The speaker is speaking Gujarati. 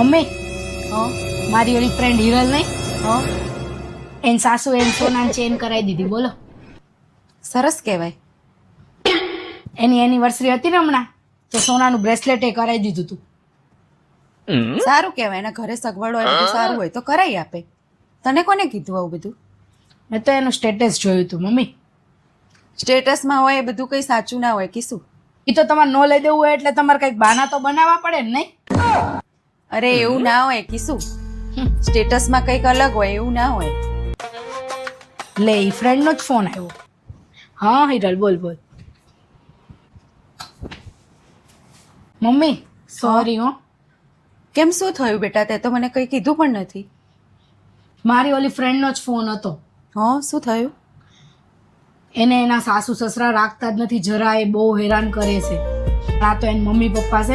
મમ્મી હા મારી ઓલી ફ્રેન્ડ હિરલ નહીં હા એની સાસુ એને સોનાની ચેન કરાવી દીધી બોલો. સરસ કહેવાય. એની એનિવર્સરી હતી ને હમણાં તો સોનાનું બ્રેસલેટ એ કરાવી દીધું હતું. સારું કહેવાય. એના ઘરે સગવડ હોય બધું સારું હોય તો કરાવી આપે. તને કોને કીધું આવું બધું? મેં તો એનું સ્ટેટસ જોયું હતું મમ્મી. સ્ટેટસમાં હોય એ બધું કંઈ સાચું ના હોય કીશું. એ તો તમારે ન લઈ દેવું હોય એટલે તમારે કંઈક બહાના તો બનાવવા પડે ને નહીં? અરે એવું ના હોય કીશું. સ્ટેટસમાં કંઈક અલગ હોય એવું ના હોય. લે એ ફ્રેન્ડનો જ ફોન આવ્યો. હા હિરલ બોલ બોલ. મમ્મી સોરી હો. કેમ શું થયું બેટા? તે તો મને કંઈ કીધું પણ નથી. મારી ઓલી ફ્રેન્ડનો જ ફોન હતો. હા શું થયું? એને એના સાસુ સસરા રાખતા જ નથી જરાય, બહુ હેરાન કરે છે. આ તો એના મમ્મી પપ્પા છે ને